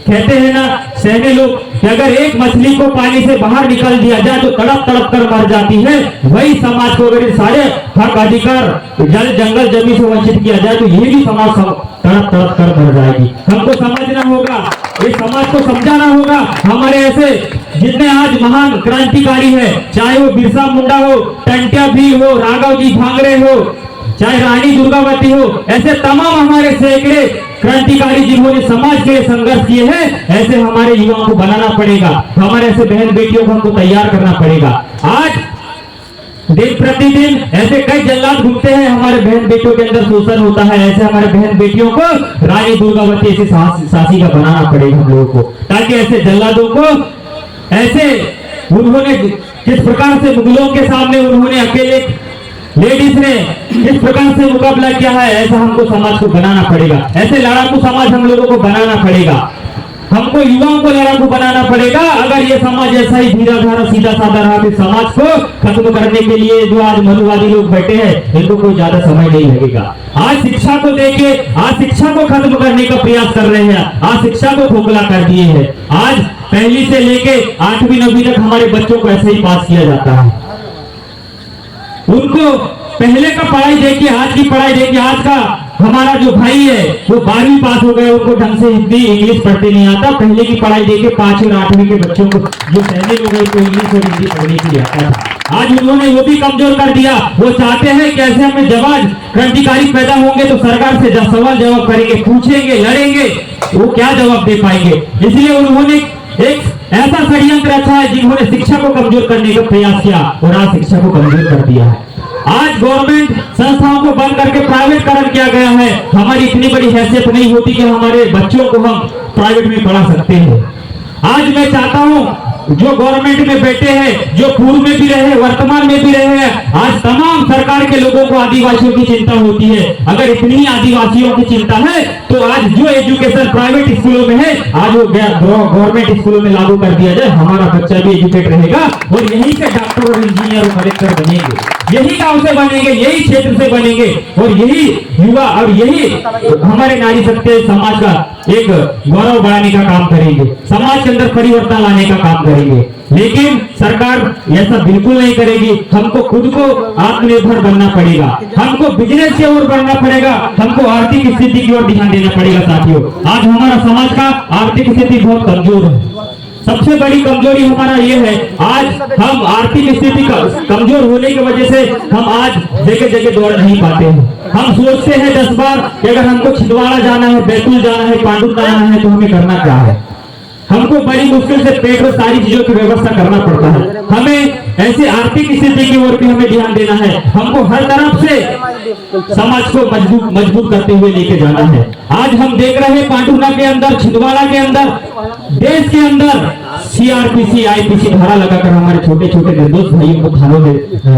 कहते हैं ना सहने लोग कि अगर एक मछली को पानी से बाहर निकाल दिया जाए तो तड़प तड़प कर मर जाती है, वही समाज को अगर सारे हक अधिकार जल जंगल जमीन से वंचित किया जाए तो ये भी समाज तड़प तड़प कर मर जाएगी। हमको समझना होगा, इस समाज को समझाना होगा। हमारे ऐसे जितने आज महान क्रांतिकारी है, चाहे वो बिरसा मुंडा हो, टंट्या भील हो, राघव जी भांगरे हो, चाहे रानी दुर्गावती हो, ऐसे तमाम हमारे सैकड़े क्रांतिकारी जिन्होंने समाज के लिए संघर्ष किए हैं, ऐसे हमारे युवाओं को बनाना पड़ेगा। हमारे ऐसे बहन बेटियों को हमको तैयार करना पड़ेगा। आज दिन प्रतिदिन ऐसे कई जल्लाद घूमते हैं, हमारे बहन बेटियों के अंदर शोषण होता है। ऐसे हमारे बहन बेटियों को रानी दुर्गावती ऐसे सासी का बनाना पड़ेगा हम लोगों को, ताकि ऐसे जल्लादों को ऐसे उन्होंने किस प्रकार से मुगलों के सामने उन्होंने अकेले लेडीज ने किस प्रकार से मुकाबला किया है, ऐसा हमको समाज को बनाना पड़ेगा। ऐसे लड़ाकू समाज हम लोगों को बनाना पड़ेगा, हमको युवाओं को लड़ाकू बनाना पड़ेगा। अगर ये समाज ऐसा ही धीरा धारा सीधा साधा रहा तो समाज को खत्म करने के लिए जो आज मनुवादी लोग बैठे हैं इनको कोई ज्यादा समय नहीं लगेगा। आज शिक्षा को देके आज शिक्षा को खत्म करने का प्रयास कर रहे हैं, आज शिक्षा को खोखला कर दिए हैं। आज पहली से लेके 8वीं 9वीं तक हमारे बच्चों को ऐसे ही पास किया जाता है। उनको पहले का पढ़ाई देखिए, आज की पढ़ाई देखिए। आज का हमारा जो भाई है वो 12वीं पास हो गए, उनको ढंग से हिंदी इंग्लिश पढ़ते नहीं आता। पहले की पढ़ाई देखिए, 5 और 8वीं के बच्चों को जो पहले हो गए तो इंग्लिश और हिंदी पढ़ने के लिए आता था, आज उन्होंने वो भी कमजोर कर दिया। वो चाहते हैं कि ऐसे हमें जब आज क्रांतिकारी पैदा होंगे तो सरकार से सवाल जवाब करेंगे, पूछेंगे, लड़ेंगे, वो क्या जवाब दे पाएंगे। इसलिए उन्होंने एक ऐसा षड्यंत्र रचा है जिन्होंने शिक्षा को कमजोर करने का प्रयास किया और आज शिक्षा को कमजोर कर दिया है। आज गवर्नमेंट संस्थाओं को बंद करके प्राइवेटकरण किया गया है। हमारी इतनी बड़ी हैसियत नहीं होती कि हमारे बच्चों को हम प्राइवेट में पढ़ा सकते हैं। आज मैं चाहता हूं जो गवर्नमेंट में बैठे हैं, जो पूर्व में भी रहे, वर्तमान में भी रहे हैं, आज तमाम सरकार के लोगों को आदिवासियों की चिंता होती है। अगर इतनी ही आदिवासियों की चिंता है तो आज जो एजुकेशन प्राइवेट स्कूलों में है आज वो गवर्नमेंट स्कूलों में लागू कर दिया जाए। हमारा बच्चा भी एजुकेट रहेगा और यहीं से डॉक्टर और इंजीनियर और कलेक्टर बनेंगे, यही गांव से बनेंगे, यही क्षेत्र से बनेंगे और यही युवा और यही हमारे नारी शक्ति समाज का एक गौरव बढ़ाने का काम करेंगे, समाज के अंदर परिवर्तन लाने का काम करेंगे। लेकिन सरकार ऐसा बिल्कुल नहीं करेगी। हमको खुद को आत्मनिर्भर बनना पड़ेगा, हमको बिजनेस की ओर बढ़ना पड़ेगा, हमको आर्थिक स्थिति की ओर ध्यान देना पड़ेगा। साथियों, आज हमारा समाज का आर्थिक स्थिति बहुत कमजोर है। सबसे बड़ी कमजोरी हमारा ये है, आज हम आर्थिक स्थिति कमजोर होने की वजह से हम आज जगह जगह दौड़ नहीं पाते हैं। हम सोचते हैं 10 बार कि अगर हमको छिंदवाड़ा जाना है, बैतूल जाना है, पांडुर जाना है तो हमें करना क्या है। हमको बड़ी मुश्किल से पेट और सारी चीजों की व्यवस्था करना पड़ता है। हमें ऐसे आर्थिक स्थिति की ओर भी हमें ध्यान देना है। हमको हर तरफ से समाज को मजबूत करते हुए लेके जाना है। आज हम देख रहे हैं पांडुना के अंदर, छिंदवाड़ा के अंदर, देश के अंदर सीआरपीसी आईपीसी धारा लगाकर हमारे छोटे छोटे निर्दोष भाइयों को थानों में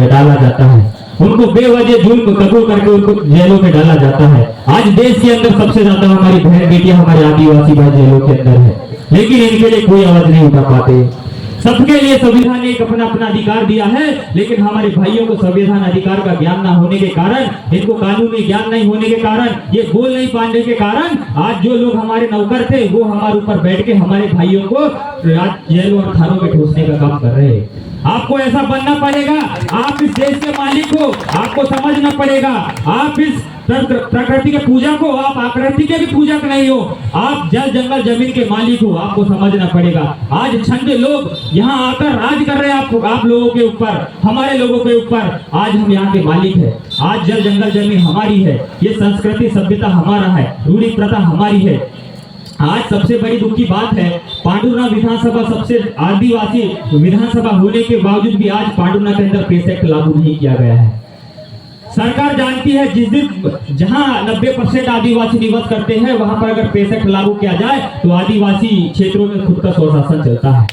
डाला जाता है। उनको बेवजह जुल्म कबूल करके उनको जेलों में डाला जाता है। आज देश के अंदर सबसे ज्यादा हमारी बहन बेटियां हमारे आदिवासी भाई जेलों के अंदर है, लेकिन इनके लिए कोई आवाज नहीं उठा पाते। सबके लिए संविधान ने एक अपना अपना अधिकार दिया है, लेकिन हमारे भाइयों को संविधान अधिकार का ज्ञान ना होने के कारण, इनको कानूनी ज्ञान नहीं होने के कारण, ये बोल नहीं पाने के कारण आज जो लोग हमारे नौकर थे वो हमारे ऊपर बैठ के हमारे भाइयों को जेलों और थानों में ठूसने का काम कर रहे हैं। आपको ऐसा बनना पड़ेगा। आप इस देश के मालिक हो, आपको समझना पड़ेगा। आप इस प्रकृति के पूजा को, आप आकृति के भी पूजक नहीं हो, आप जल जंगल जमीन के मालिक हो, आपको समझना पड़ेगा। आज छंद लोग यहाँ आकर राज कर रहे हैं आप लोगों के ऊपर, हमारे लोगों के ऊपर। आज हम यहाँ के मालिक है, आज जल जंगल जमीन हमारी है, ये संस्कृति सभ्यता हमारा है, रूढ़ी प्रथा हमारी है। आज सबसे बड़ी दुख की बात है, पांडुना विधानसभा सबसे आदिवासी विधानसभा होने के बावजूद भी आज पांडुना के अंदर पेस एक्ट लागू नहीं किया गया है। सरकार जानती है जिस दिन जहां 90% आदिवासी निवास करते हैं वहां पर अगर पेस एक्ट लागू किया जाए तो आदिवासी क्षेत्रों में खुद का स्वशासन चलता है।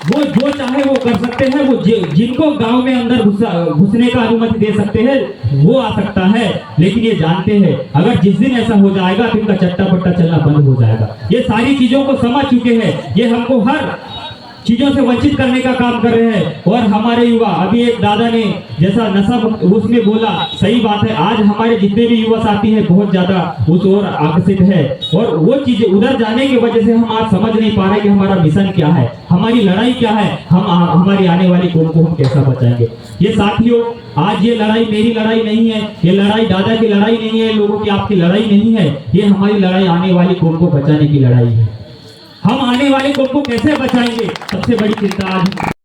वो जो चाहे वो कर सकते हैं, वो जिनको गांव में अंदर घुसने का अनुमति दे सकते हैं वो आ सकता है। लेकिन ये जानते हैं अगर जिस दिन ऐसा हो जाएगा तो इनका चट्टा पट्टा चलना बंद हो जाएगा। ये सारी चीजों को समझ चुके हैं। ये हमको हर चीजों से वंचित करने का काम कर रहे हैं। और हमारे युवा, अभी एक दादा ने जैसा नशा उसमें बोला, सही बात है। आज हमारे जितने भी युवा साथी हैं बहुत ज्यादा उस ओर आकर्षित है, और वो चीजें उधर जाने की वजह से हम आज समझ नहीं पा रहे कि हमारा मिशन क्या है, हमारी लड़ाई क्या है, हम हमारी आने वाली कौम को हम कैसा बचाएंगे। ये साथियों, आज ये लड़ाई मेरी लड़ाई नहीं है, ये लड़ाई दादा की लड़ाई नहीं है, लोगों की आपकी लड़ाई नहीं है, ये हमारी लड़ाई आने वाली कौम को बचाने की लड़ाई है। हम आने वाली कौम को कैसे बचाएंगे, सबसे बड़ी चिंता आज